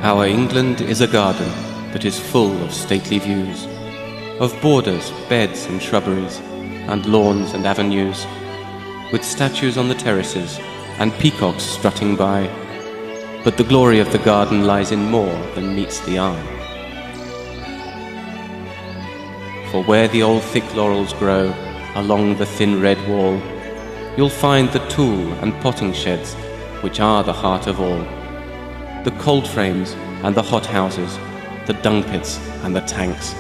Our England is a garden that is full of stately views, of borders, beds and shrubberies, and lawns and avenues, with statues on the terraces and peacocks strutting by. But the glory of the garden lies in more than meets the eye. For where the old thick laurels grow along the thin red wall, you'll find the tool and potting sheds which are the heart of all. The cold frames and the hot houses, the dung pits and the tanks,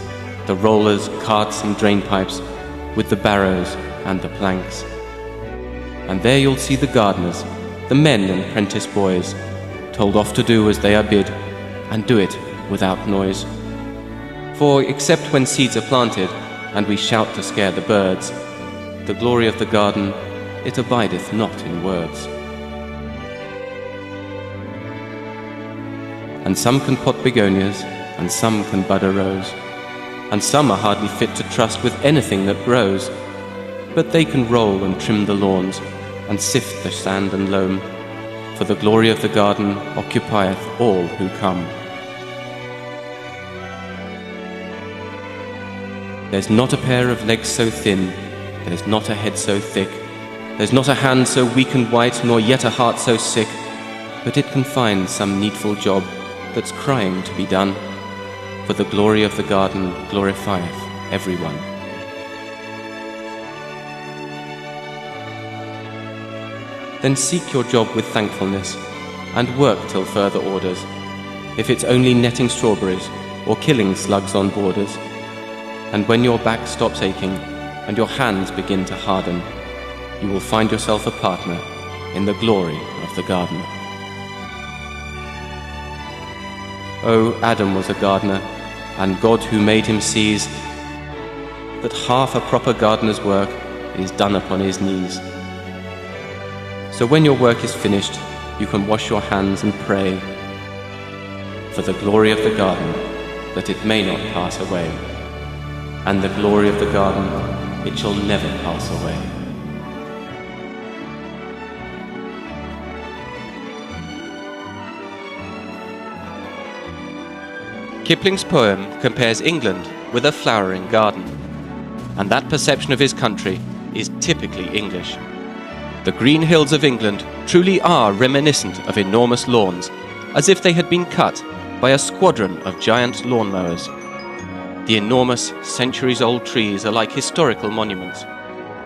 the rollers, carts and drain pipes, with the barrows and the planks. And there you'll see the gardeners, the men and apprentice boys, told off to do as they are bid, and do it without noise. For except when seeds are planted, and we shout to scare the birds, the glory of the garden, it abideth not in words. And some can pot begonias, and some can bud a rose, and some are hardly fit to trust with anything that grows, but they can roll and trim the lawns, and sift the sand and loam, for the glory of the garden occupieth all who come. There's not a pair of legs so thin, there's not a head so thick, there's not a hand so weak and white, nor yet a heart so sick, but it can find some needful job that's crying to be done, for the glory of the garden glorifieth everyone. Then seek your job with thankfulness, and work till further orders, if it's only netting strawberries or killing slugs on borders. And when your back stops aching and your hands begin to harden, you will find yourself a partner in the glory of the garden. Oh, Adam was a gardener, and God who made him sees that half a proper gardener's work is done upon his knees. So when your work is finished, you can wash your hands and pray for the glory of the garden, that it may not pass away. And the glory of the garden, it shall never pass away. Kipling's poem compares England with a flowering garden, and that perception of his country is typically English. The green hills of England truly are reminiscent of enormous lawns, as if they had been cut by a squadron of giant lawnmowers. The enormous, centuries-old trees are like historical monuments.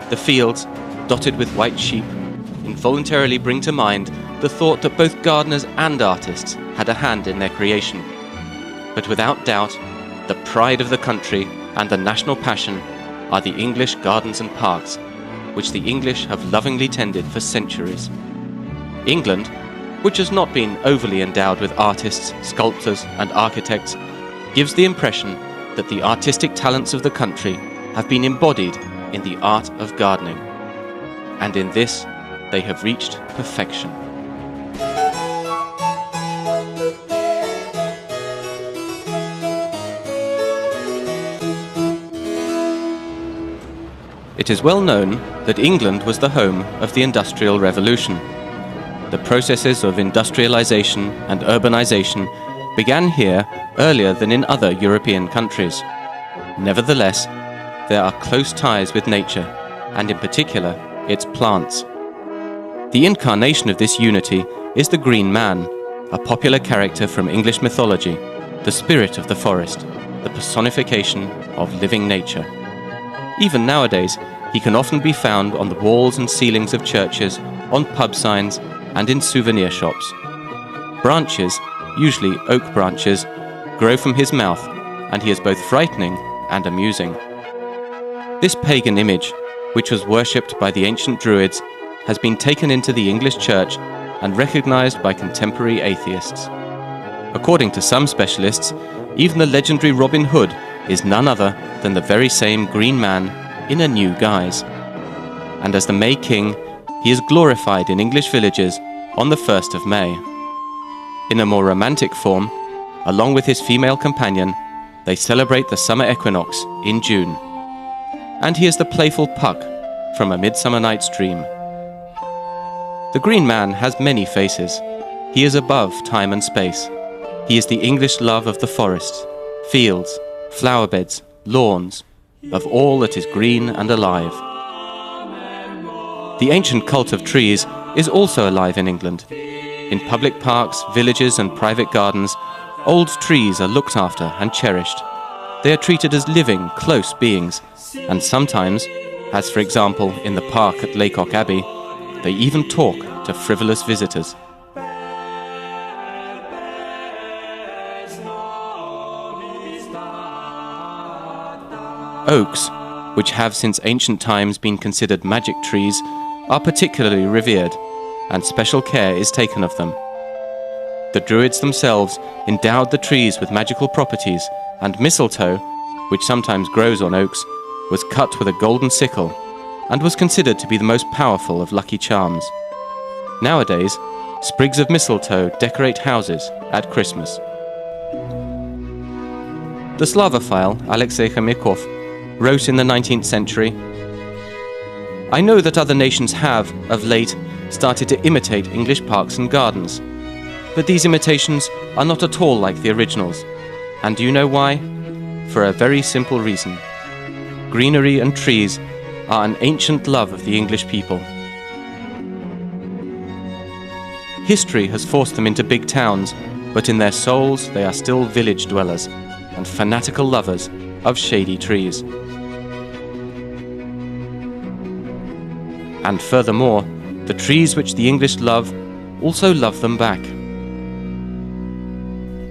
The fields, dotted with white sheep, involuntarily bring to mind the thought that both gardeners and artists had a hand in their creation. But without doubt, the pride of the country and the national passion are the English gardens and parks, which the English have lovingly tended for centuries. England, which has not been overly endowed with artists, sculptors, and architects, gives the impression that the artistic talents of the country have been embodied in the art of gardening, and in this they have reached perfection. It is well known that England was the home of the Industrial Revolution. The processes of industrialization and urbanization began here earlier than in other European countries. Nevertheless, there are close ties with nature, and in particular, its plants. The incarnation of this unity is the Green Man, a popular character from English mythology, the spirit of the forest, the personification of living nature. Even nowadays, he can often be found on the walls and ceilings of churches, on pub signs, and in souvenir shops. Branches, usually oak branches, grow from his mouth, and he is both frightening and amusing. This pagan image, which was worshipped by the ancient Druids, has been taken into the English church and recognized by contemporary atheists. According to some specialists, even the legendary Robin Hood is none other than the very same Green Man in a new guise. And as the May King, he is glorified in English villages on the 1st of May. In a more romantic form, along with his female companion, they celebrate the summer equinox in June. And he is the playful Puck from A Midsummer Night's Dream. The Green Man has many faces. He is above time and space. He is the English love of the forests, fields, flower beds, lawns, of all that is green and alive. The ancient cult of trees is also alive in England. In public parks, villages and private gardens, old trees are looked after and cherished. They are treated as living, close beings, and sometimes, as for example in the park at Laycock Abbey, they even talk to frivolous visitors. Oaks, which have since ancient times been considered magic trees, are particularly revered, and special care is taken of them. The Druids themselves endowed the trees with magical properties, and mistletoe, which sometimes grows on oaks, was cut with a golden sickle, and was considered to be the most powerful of lucky charms. Nowadays, sprigs of mistletoe decorate houses at Christmas. The Slavophile Alexei Khomyakov wrote in the 19th century, "I know that other nations have, of late, started to imitate English parks and gardens, but these imitations are not at all like the originals. And do you know why? For a very simple reason. Greenery and trees are an ancient love of the English people. History has forced them into big towns, but in their souls they are still village dwellers and fanatical lovers of shady trees." And furthermore, the trees which the English love also love them back.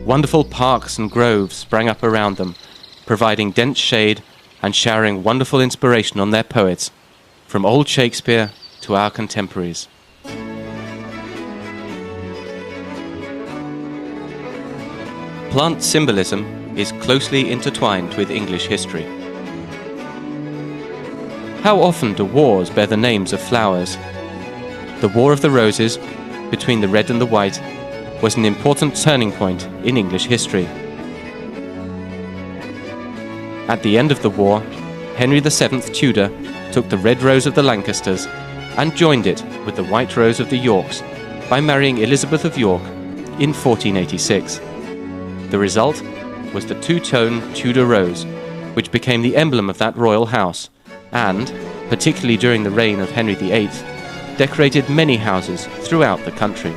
Wonderful parks and groves sprang up around them, providing dense shade and showering wonderful inspiration on their poets, from old Shakespeare to our contemporaries. Plant symbolism is closely intertwined with English history. How often do wars bear the names of flowers? The War of the Roses, between the red and the white, was an important turning point in English history. At the end of the war, Henry VII Tudor took the red rose of the Lancasters and joined it with the white rose of the Yorks by marrying Elizabeth of York in 1486. The result was the two-tone Tudor rose, which became the emblem of that royal house and, particularly during the reign of Henry VIII, decorated many houses throughout the country.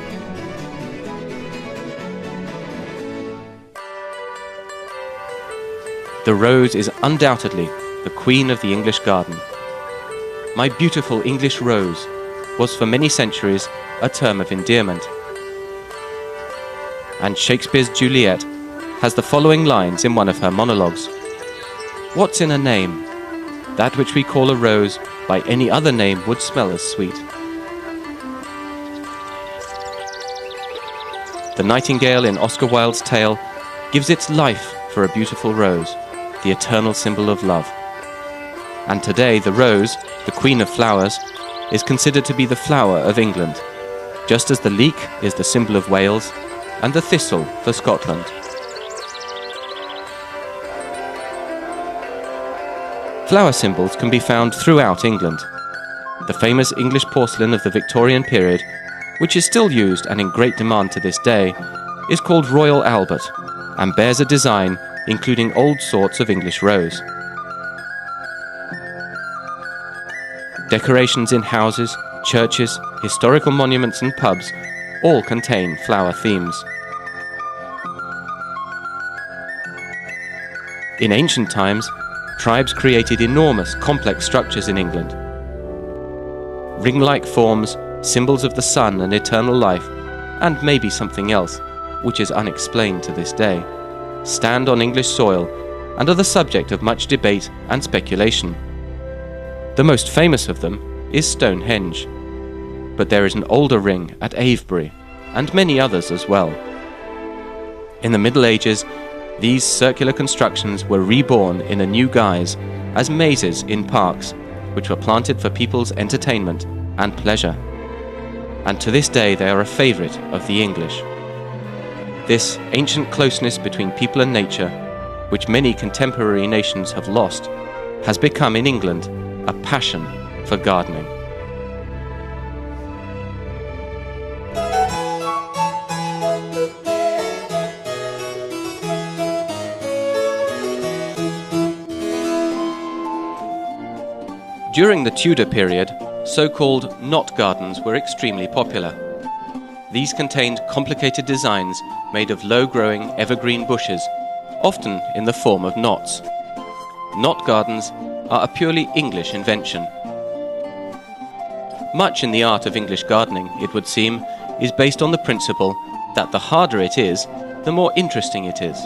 The rose is undoubtedly the queen of the English garden. "My beautiful English rose" was for many centuries a term of endearment. And Shakespeare's Juliet has the following lines in one of her monologues. "What's in a name? That which we call a rose by any other name would smell as sweet." The nightingale in Oscar Wilde's tale gives its life for a beautiful rose, the eternal symbol of love. And today the rose, the queen of flowers, is considered to be the flower of England, just as the leek is the symbol of Wales and the thistle for Scotland. Flower symbols can be found throughout England. The famous English porcelain of the Victorian period, which is still used and in great demand to this day, is called Royal Albert and bears a design including old sorts of English rose. Decorations in houses, churches, historical monuments and pubs all contain flower themes. In ancient times, tribes created enormous, complex structures in England. Ring-like forms, symbols of the sun and eternal life, and maybe something else, which is unexplained to this day, stand on English soil and are the subject of much debate and speculation. The most famous of them is Stonehenge, but there is an older ring at Avebury, and many others as well. In the Middle Ages, these circular constructions were reborn in a new guise as mazes in parks, which were planted for people's entertainment and pleasure. And to this day they are a favourite of the English. This ancient closeness between people and nature, which many contemporary nations have lost, has become in England a passion for gardening. During the Tudor period, so-called knot gardens were extremely popular. These contained complicated designs made of low-growing evergreen bushes, often in the form of knots. Knot gardens are a purely English invention. Much in the art of English gardening, it would seem, is based on the principle that the harder it is, the more interesting it is.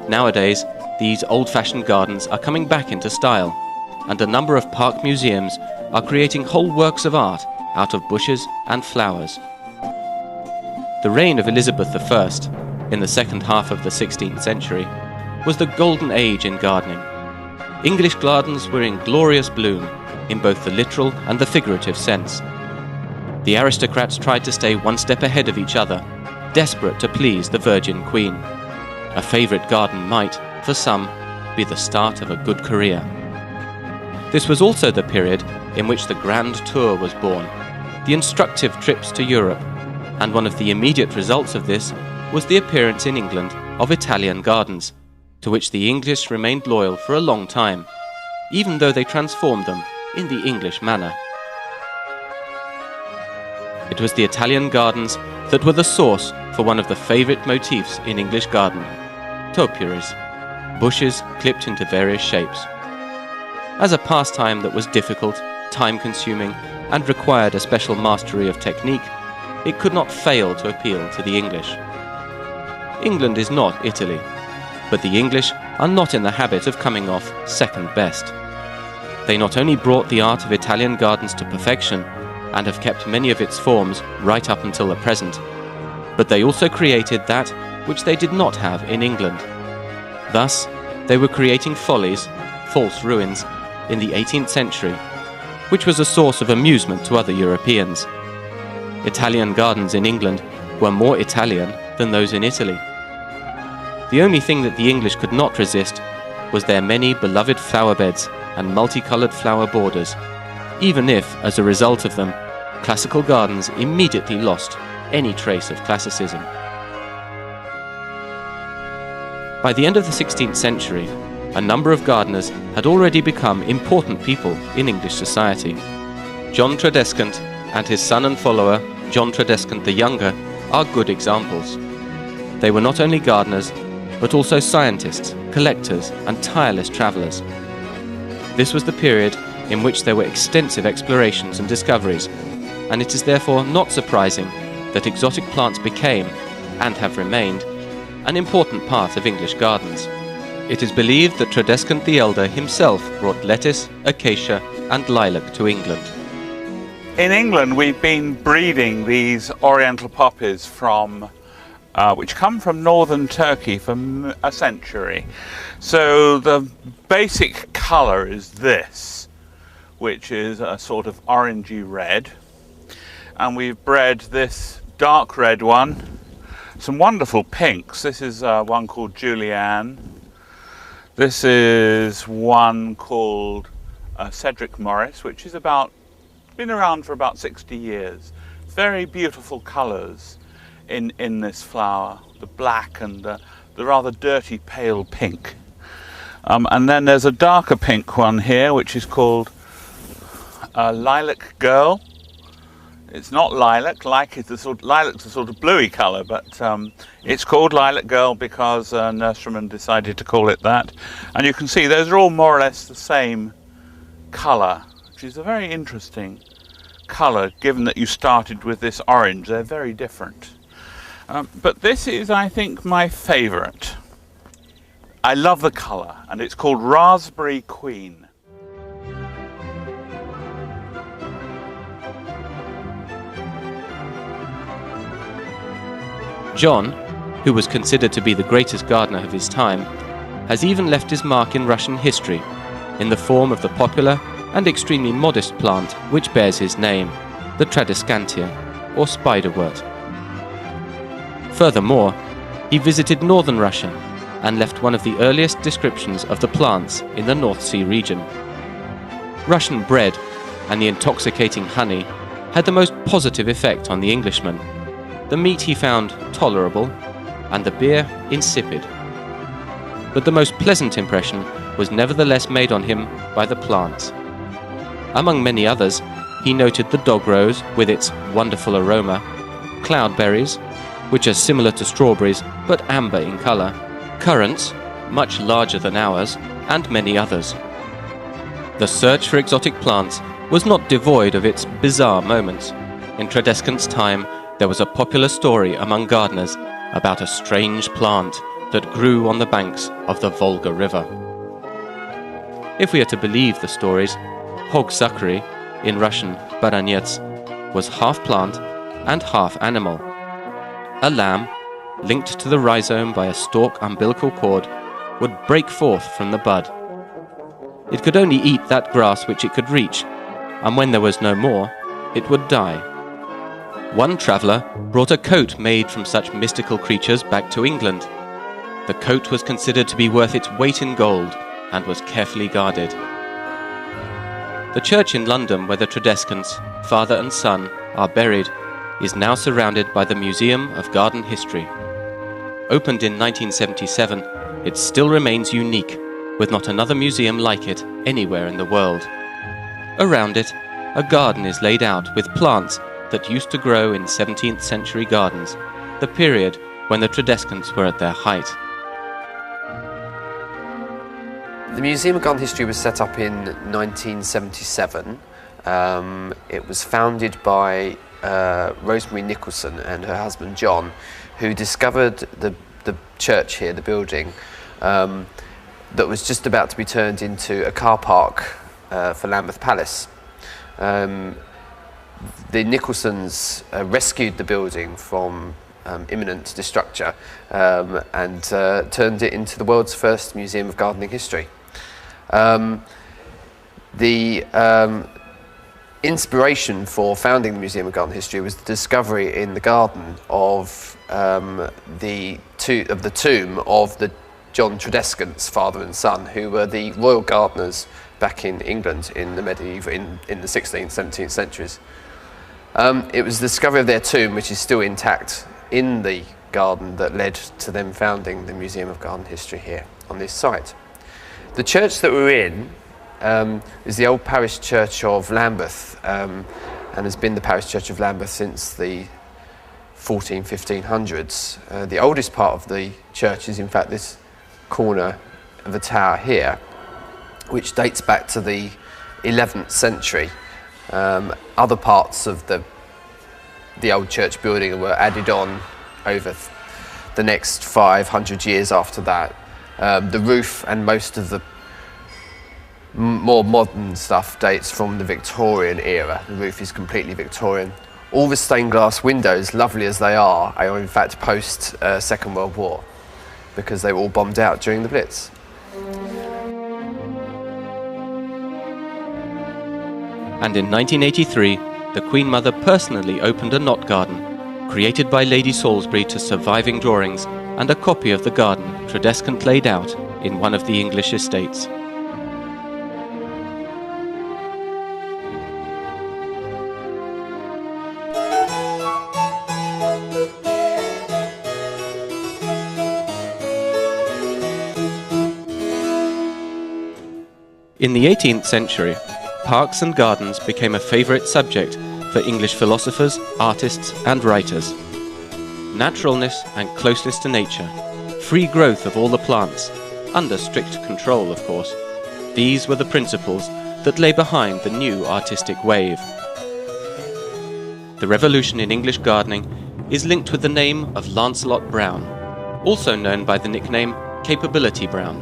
Nowadays, these old-fashioned gardens are coming back into style, and a number of park museums are creating whole works of art out of bushes and flowers. The reign of Elizabeth I, in the second half of the 16th century, was the golden age in gardening. English gardens were in glorious bloom, in both the literal and the figurative sense. The aristocrats tried to stay one step ahead of each other, desperate to please the Virgin Queen. A favourite garden might, for some, be the start of a good career. This was also the period in which the Grand Tour was born, the instructive trips to Europe, and one of the immediate results of this was the appearance in England of Italian gardens, to which the English remained loyal for a long time, even though they transformed them in the English manner. It was the Italian gardens that were the source for one of the favourite motifs in English gardening, topiaries, bushes clipped into various shapes. As a pastime that was difficult, time-consuming, and required a special mastery of technique, it could not fail to appeal to the English. England is not Italy, but the English are not in the habit of coming off second best. They not only brought the art of Italian gardens to perfection, and have kept many of its forms right up until the present, but they also created that which they did not have in England. Thus, they were creating follies, false ruins, in the 18th century, which was a source of amusement to other Europeans. Italian gardens in England were more Italian than those in Italy. The only thing that the English could not resist was their many beloved flower beds and multicoloured flower borders, even if, as a result of them, classical gardens immediately lost any trace of classicism. By the end of the 16th century, a number of gardeners had already become important people in English society. John Tredescant and his son and follower, John Tredescant the Younger, are good examples. They were not only gardeners, but also scientists, collectors, and tireless travellers. This was the period in which there were extensive explorations and discoveries, and it is therefore not surprising that exotic plants became, and have remained, an important part of English gardens. It is believed that Tredescant the Elder himself brought lettuce, acacia, and lilac to England. In England, we've been breeding these oriental poppies which come from northern Turkey for a century. So the basic colour is this, which is a sort of orangey red. And we've bred this dark red one, some wonderful pinks. This is one called Julianne. This is one called Cedric Morris, which is been around for about 60 years. Very beautiful colours in this flower, the black and the rather dirty pale pink. And then there's a darker pink one here, which is called Lilac Girl. It's not lilac. Lilac's a sort of bluey colour, but it's called Lilac Girl because a nurseryman decided to call it that. And you can see those are all more or less the same colour, which is a very interesting colour, given that you started with this orange. They're very different. But this is, I think, my favourite. I love the colour, and it's called Raspberry Queen. John, who was considered to be the greatest gardener of his time, has even left his mark in Russian history in the form of the popular and extremely modest plant which bears his name, the Tradescantia, or spiderwort. Furthermore, he visited northern Russia and left one of the earliest descriptions of the plants in the North Sea region. Russian bread and the intoxicating honey had the most positive effect on the Englishman. The meat he found tolerable, and the beer insipid. But the most pleasant impression was nevertheless made on him by the plants. Among many others, he noted the dog rose with its wonderful aroma, cloudberries, which are similar to strawberries but amber in colour, currants, much larger than ours, and many others. The search for exotic plants was not devoid of its bizarre moments. In Tredescant's time, there was a popular story among gardeners about a strange plant that grew on the banks of the Volga River. If we are to believe the stories, Hogsakari, in Russian Baranets, was half plant and half animal. A lamb, linked to the rhizome by a stalk umbilical cord, would break forth from the bud. It could only eat that grass which it could reach, and when there was no more, it would die. One traveller brought a coat made from such mystical creatures back to England. The coat was considered to be worth its weight in gold and was carefully guarded. The church in London where the Tredescants, father and son, are buried is now surrounded by the Museum of Garden History. Opened in 1977, it still remains unique, with not another museum like it anywhere in the world. Around it, a garden is laid out with plants that used to grow in 17th century gardens, the period when the Tredescants were at their height. The Museum of Garden History was set up in 1977. It was founded by Rosemary Nicholson and her husband John, who discovered the church here, the building, that was just about to be turned into a car park for Lambeth Palace. The Nicholsons rescued the building from imminent destruction and turned it into the world's first museum of gardening history. The inspiration for founding the Museum of Garden History was the discovery in the garden of the tomb of the John Tredescant's father and son, who were the royal gardeners back in England in the medieval, in the 16th, 17th centuries. It was the discovery of their tomb, which is still intact in the garden, that led to them founding the Museum of Garden History here on this site. The church that we're in is the old parish church of Lambeth, and has been the parish church of Lambeth since the 1500s. The oldest part of the church is in fact this corner of the tower here, which dates back to the 11th century. Other parts of the old church building were added on over the next 500 years after that. The roof and most of the more modern stuff dates from the Victorian era. The roof is completely Victorian. All the stained glass windows, lovely as they are in fact post Second World War, because they were all bombed out during the Blitz. And in 1983, the Queen Mother personally opened a knot garden, created by Lady Salisbury to surviving drawings and a copy of the garden Tredescant laid out in one of the English estates. In the 18th century, parks and gardens became a favourite subject for English philosophers, artists and writers. Naturalness and closeness to nature, free growth of all the plants, under strict control of course, these were the principles that lay behind the new artistic wave. The revolution in English gardening is linked with the name of Lancelot Brown, also known by the nickname Capability Brown.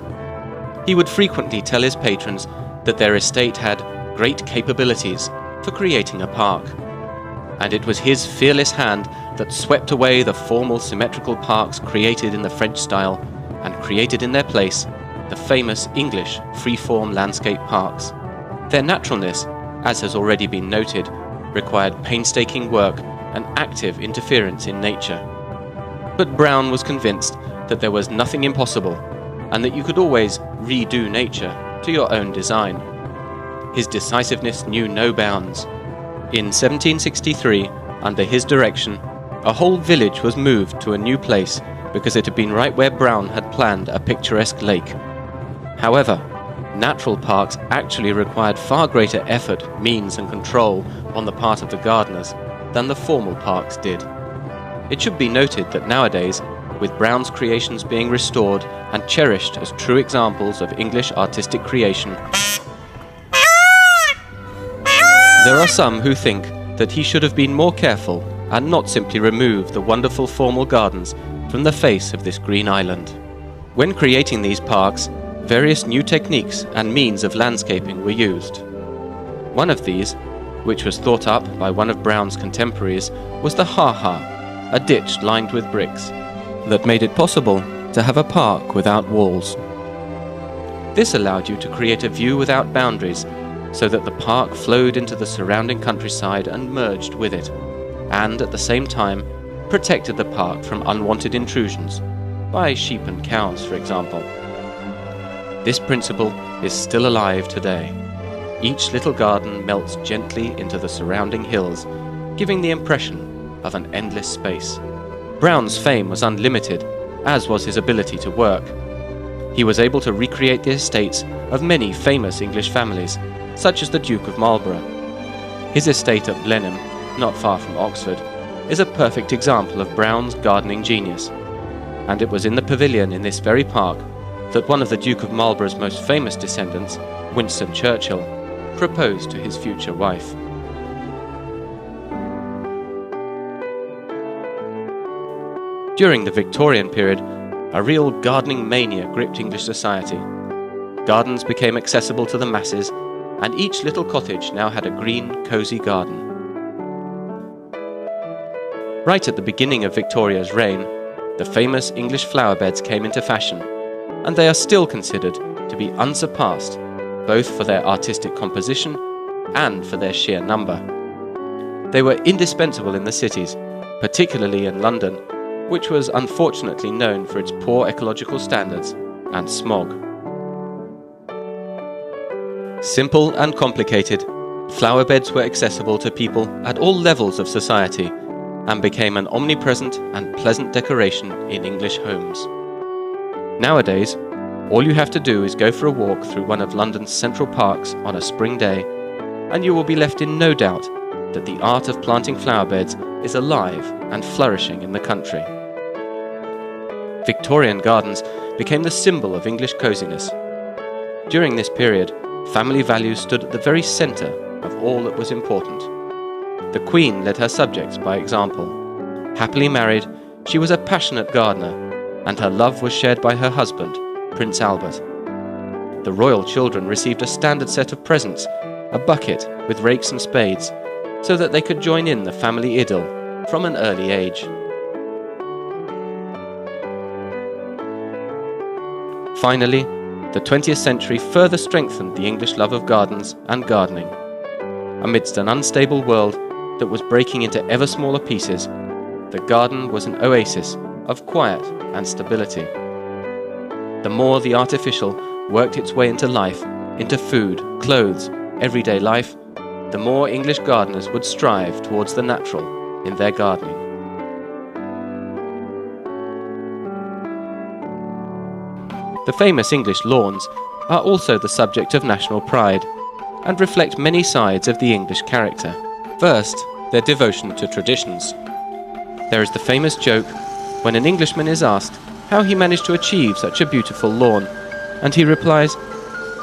He would frequently tell his patrons that their estate had great capabilities for creating a park, and it was his fearless hand that swept away the formal symmetrical parks created in the French style and created in their place the famous English free-form landscape parks. Their naturalness, as has already been noted, required painstaking work and active interference in nature. But Brown was convinced that there was nothing impossible, and that you could always redo nature to your own design. His decisiveness knew no bounds. In 1763, under his direction, a whole village was moved to a new place because it had been right where Brown had planned a picturesque lake. However, natural parks actually required far greater effort, means and control on the part of the gardeners than the formal parks did. It should be noted that nowadays, with Brown's creations being restored and cherished as true examples of English artistic creation, there are some who think that he should have been more careful and not simply remove the wonderful formal gardens from the face of this green island. When creating these parks, various new techniques and means of landscaping were used. One of these, which was thought up by one of Brown's contemporaries, was the ha-ha, a ditch lined with bricks, that made it possible to have a park without walls. This allowed you to create a view without boundaries, so that the park flowed into the surrounding countryside and merged with it, and at the same time protected the park from unwanted intrusions, by sheep and cows, for example. This principle is still alive today. Each little garden melts gently into the surrounding hills, giving the impression of an endless space. Brown's fame was unlimited, as was his ability to work. He was able to recreate the estates of many famous English families, such as the Duke of Marlborough. His estate at Blenheim, not far from Oxford, is a perfect example of Brown's gardening genius, and it was in the pavilion in this very park that one of the Duke of Marlborough's most famous descendants, Winston Churchill, proposed to his future wife. During the Victorian period, a real gardening mania gripped English society. Gardens became accessible to the masses, and each little cottage now had a green, cosy garden. Right at the beginning of Victoria's reign, the famous English flower beds came into fashion, and they are still considered to be unsurpassed, both for their artistic composition and for their sheer number. They were indispensable in the cities, particularly in London, which was unfortunately known for its poor ecological standards and smog. Simple and complicated, flower beds were accessible to people at all levels of society and became an omnipresent and pleasant decoration in English homes. Nowadays, all you have to do is go for a walk through one of London's central parks on a spring day, and you will be left in no doubt that the art of planting flower beds is alive and flourishing in the country. Victorian gardens became the symbol of English coziness. During this period, family values stood at the very centre of all that was important. The Queen led her subjects by example. Happily married, she was a passionate gardener, and her love was shared by her husband, Prince Albert. The royal children received a standard set of presents, a bucket with rakes and spades, so that they could join in the family idyll from an early age. Finally, the 20th century further strengthened the English love of gardens and gardening. Amidst an unstable world that was breaking into ever smaller pieces, the garden was an oasis of quiet and stability. The more the artificial worked its way into life, into food, clothes, everyday life, the more English gardeners would strive towards the natural in their gardening. The famous English lawns are also the subject of national pride and reflect many sides of the English character. First, their devotion to traditions. There is the famous joke when an Englishman is asked how he managed to achieve such a beautiful lawn, and he replies,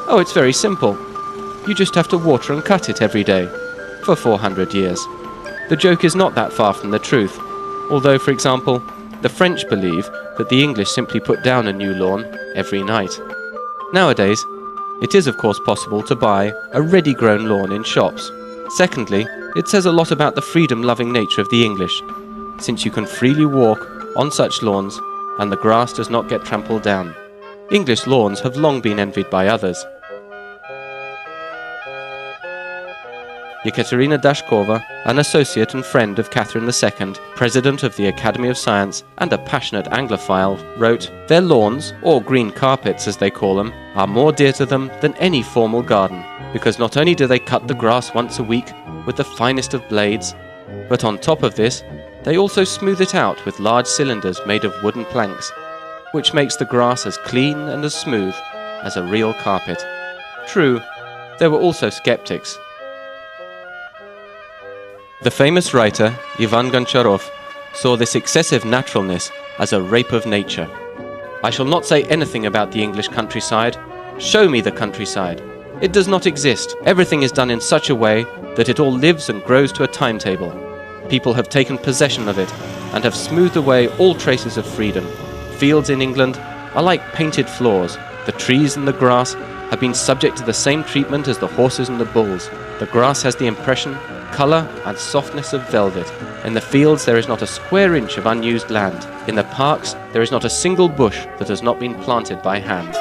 "Oh, it's very simple. You just have to water and cut it every day, for 400 years. The joke is not that far from the truth, although, for example, the French believe that the English simply put down a new lawn every night. Nowadays, it is of course possible to buy a ready-grown lawn in shops. Secondly, it says a lot about the freedom-loving nature of the English, since you can freely walk on such lawns and the grass does not get trampled down. English lawns have long been envied by others. Ekaterina Dashkova, an associate and friend of Catherine II, president of the Academy of Science and a passionate Anglophile, wrote, "Their lawns, or green carpets as they call them, are more dear to them than any formal garden, because not only do they cut the grass once a week with the finest of blades, but on top of this, they also smooth it out with large cylinders made of wooden planks, which makes the grass as clean and as smooth as a real carpet." True, there were also skeptics. The famous writer Ivan Goncharov saw this excessive naturalness as a rape of nature. I shall not say anything about the English countryside. Show me the countryside. It does not exist. Everything is done in such a way that it all lives and grows to a timetable. People have taken possession of it and have smoothed away all traces of freedom. Fields in England are like painted floors. The trees and the grass have been subject to the same treatment as the horses and the bulls. The grass has the impression, colour and softness of velvet. In the fields there is not a square inch of unused land. In the parks there is not a single bush that has not been planted by hand.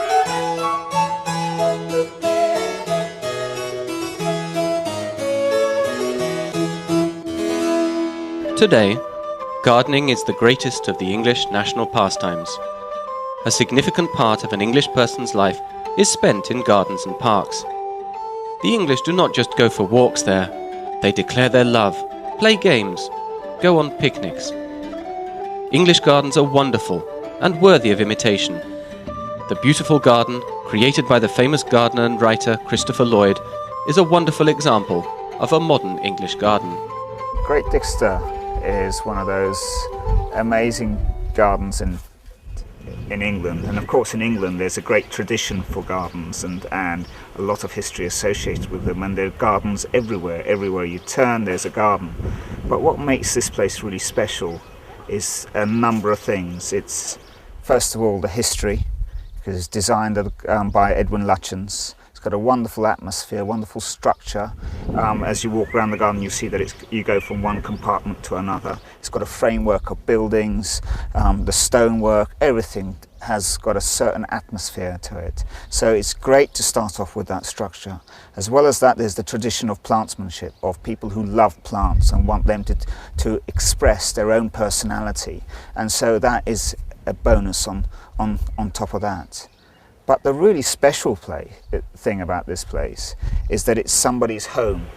Today, gardening is the greatest of the English national pastimes. A significant part of an English person's life is spent in gardens and parks. The English do not just go for walks there. They declare their love, play games, go on picnics. English gardens are wonderful and worthy of imitation. The beautiful garden, created by the famous gardener and writer Christopher Lloyd, is a wonderful example of a modern English garden. Great Dixter is one of those amazing gardens in England, and of course in England there's a great tradition for gardens and a lot of history associated with them, and there are gardens everywhere you turn there's a garden. But what makes this place really special is a number of things. It's first of all the history, because it's designed by Edwin Lutyens. It's got a wonderful atmosphere, wonderful structure. As you walk around the garden, you see that you go from one compartment to another. It's got a framework of buildings, the stonework, everything has got a certain atmosphere to it. So it's great to start off with that structure. As well as that, there's the tradition of plantsmanship, of people who love plants and want them to express their own personality. And so that is a bonus on top of that. But the really special thing about this place is that it's somebody's home.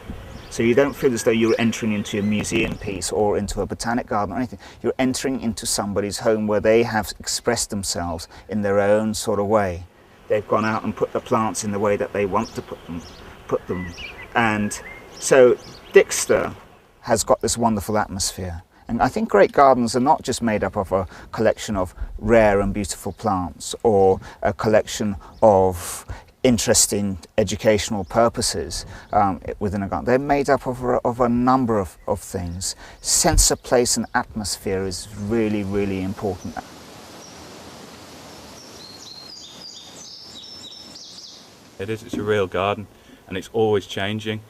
So you don't feel as though you're entering into a museum piece or into a botanic garden or anything. You're entering into somebody's home where they have expressed themselves in their own sort of way. They've gone out and put the plants in the way that they want to put them. And so Dixter has got this wonderful atmosphere. And I think great gardens are not just made up of a collection of rare and beautiful plants or a collection of interesting educational purposes within a garden. They're made up of a number of things. Sense of place and atmosphere is really, really important. It's a real garden, and it's always changing.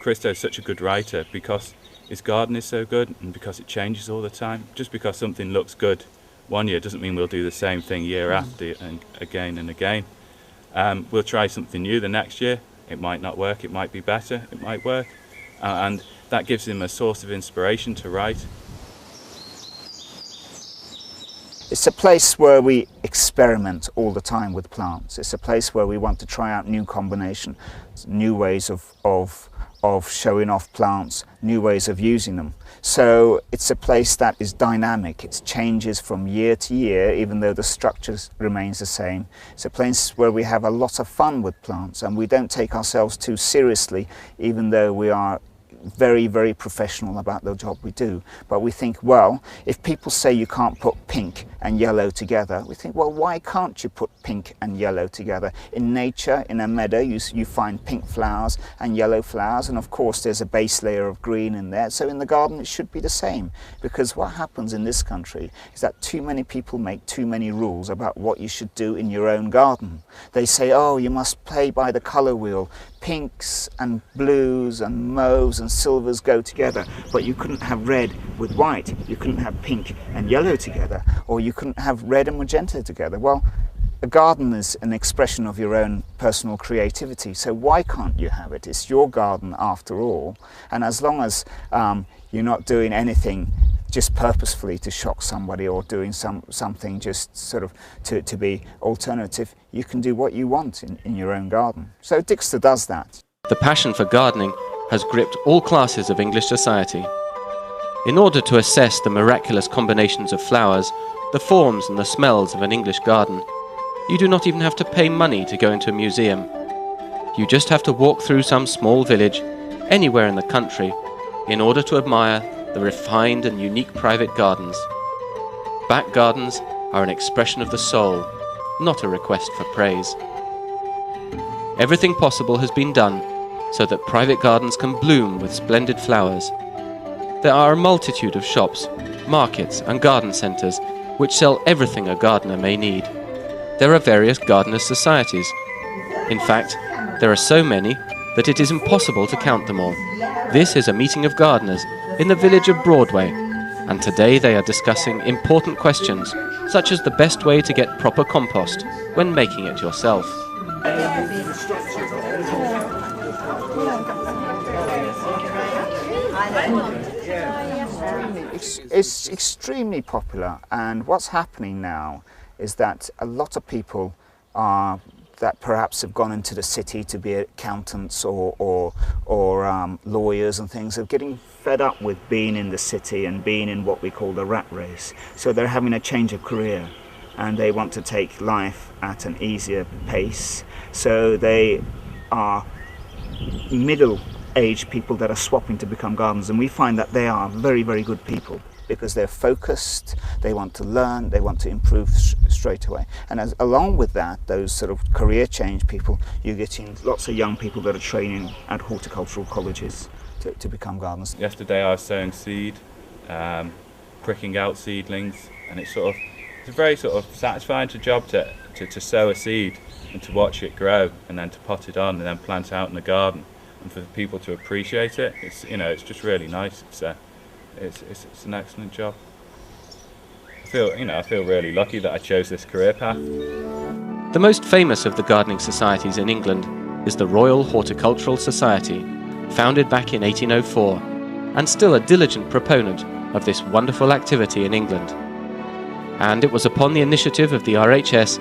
Christo is such a good writer because his garden is so good and because it changes all the time. Just because something looks good one year doesn't mean we'll do the same thing year after and again and again. We'll try something new the next year. It might not work, it might be better, it might work. And that gives him a source of inspiration to write. It's a place where we experiment all the time with plants. It's a place where we want to try out new combinations, new ways of showing off plants, new ways of using them. So it's a place that is dynamic. It changes from year to year, even though the structure remains the same. It's a place where we have a lot of fun with plants, and we don't take ourselves too seriously, even though we are very, very professional about the job we do. But we think, well, if people say you can't put pink and yellow together, we think, well, why can't you put pink and yellow together? In nature, in a meadow, you find pink flowers and yellow flowers, and of course there's a base layer of green in there. So in the garden it should be the same, because what happens in this country is that too many people make too many rules about what you should do in your own garden. They say, oh, you must play by the colour wheel. Pinks and blues and mauves and silvers go together, but you couldn't have red with white, you couldn't have pink and yellow together, or you couldn't have red and magenta together. Well, a garden is an expression of your own personal creativity, so why can't you have it? It's your garden after all, and as long as you're not doing anything just purposefully to shock somebody or doing something just sort of to be alternative, you can do what you want in your own garden. So Dixter does that. The passion for gardening has gripped all classes of English society. In order to assess the miraculous combinations of flowers, the forms and the smells of an English garden, you do not even have to pay money to go into a museum. You just have to walk through some small village, anywhere in the country, in order to admire the refined and unique private gardens. Back gardens are an expression of the soul, not a request for praise. Everything possible has been done so that private gardens can bloom with splendid flowers. There are a multitude of shops, markets and garden centres which sell everything a gardener may need. There are various gardeners' societies. In fact, there are so many that it is impossible to count them all. This is a meeting of gardeners in the village of Broadway, and today they are discussing important questions, such as the best way to get proper compost when making it yourself. It's extremely popular, and what's happening now is that a lot of people that perhaps have gone into the city to be accountants or lawyers and things are getting fed up with being in the city and being in what we call the rat race. So they're having a change of career and they want to take life at an easier pace. So they are middle-aged people that are swapping to become gardeners, and we find that they are very, very good people because they're focused, they want to learn, they want to improve straight away. And along with that, those sort of career change people, you're getting lots of young people that are training at horticultural colleges to become gardeners. Yesterday I was sowing seed, pricking out seedlings, and it's a very sort of satisfying job to sow a seed and to watch it grow and then to pot it on and then plant out in the garden, and for people to appreciate it. It's just really nice. It's an excellent job. I feel really lucky that I chose this career path. The most famous of the gardening societies in England is the Royal Horticultural Society, founded back in 1804, and still a diligent proponent of this wonderful activity in England. And it was upon the initiative of the RHS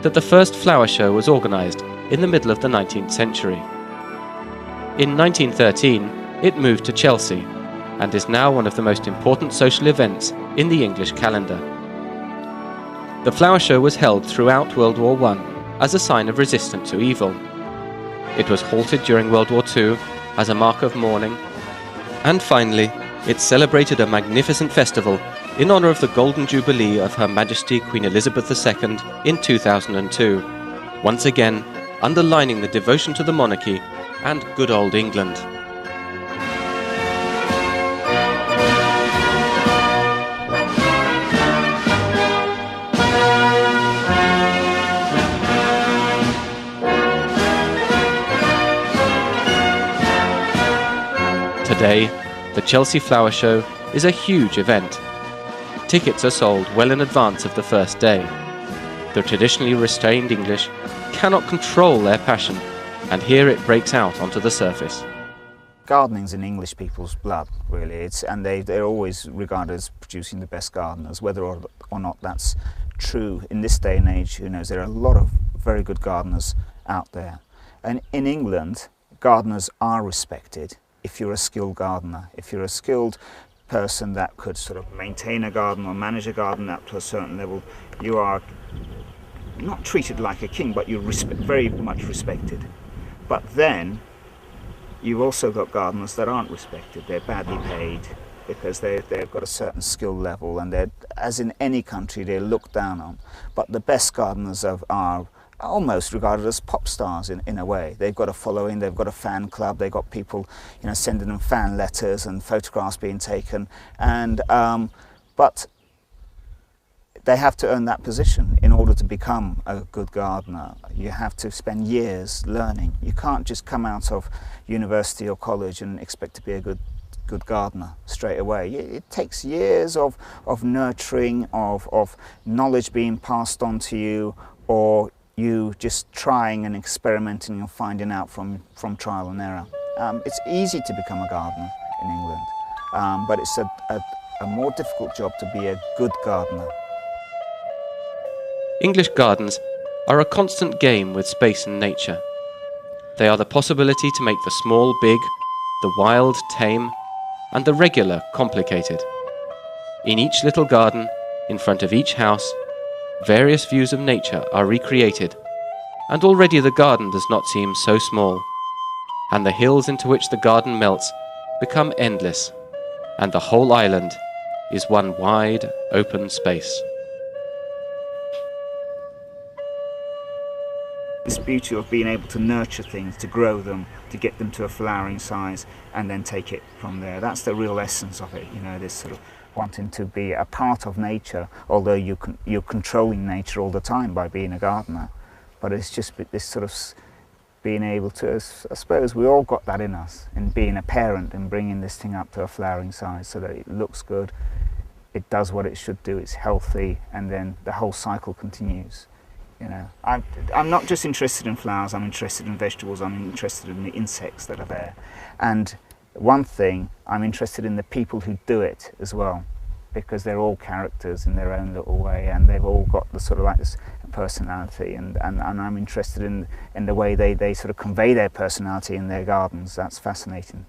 that the first flower show was organised in the middle of the 19th century. In 1913, it moved to Chelsea, and is now one of the most important social events in the English calendar. The flower show was held throughout World War I as a sign of resistance to evil. It was halted during World War II as a mark of mourning, and finally it celebrated a magnificent festival in honour of the Golden Jubilee of Her Majesty Queen Elizabeth II in 2002, once again underlining the devotion to the monarchy and good old England. Today, the Chelsea Flower Show is a huge event. Tickets are sold well in advance of the first day. The traditionally restrained English cannot control their passion, and here it breaks out onto the surface. Gardening's in English people's blood, really, and they're always regarded as producing the best gardeners. Whether or not that's true in this day and age, who knows? There are a lot of very good gardeners out there. And in England, gardeners are respected. If you're a skilled gardener, if you're a skilled person that could sort of maintain a garden or manage a garden up to a certain level, you are not treated like a king, but you're very much respected. But then you've also got gardeners that aren't respected. They're badly paid because they've got a certain skill level, and they're, as in any country, they're looked down on. But the best gardeners are almost regarded as pop stars in a way. They've got a following, they've got a fan club, they've got people, sending them fan letters and photographs being taken, and but they have to earn that position in order to become a good gardener. You have to spend years learning. You can't just come out of university or college and expect to be a good gardener straight away. It takes years of nurturing, of knowledge being passed on to you, or you just trying and experimenting and finding out from trial and error. It's easy to become a gardener in England, but it's a more difficult job to be a good gardener. English gardens are a constant game with space and nature. They are the possibility to make the small big, the wild tame, and the regular complicated. In each little garden, in front of each house, various views of nature are recreated, and already the garden does not seem so small, and the hills into which the garden melts become endless, and the whole island is one wide, open space. This beauty of being able to nurture things, to grow them, to get them to a flowering size, and then take it from there. That's the real essence of it, you know, this sort of wanting to be a part of nature, although you're controlling nature all the time by being a gardener. But it's just this sort of being able to, I suppose we all got that in us, in being a parent and bringing this thing up to a flowering size so that it looks good, it does what it should do, it's healthy, and then the whole cycle continues. You know, I'm not just interested in flowers, I'm interested in vegetables, I'm interested in the insects that are there. And one thing, I'm interested in the people who do it as well, because they're all characters in their own little way, and they've all got the sort of like this personality, and I'm interested in the way they sort of convey their personality in their gardens. That's fascinating.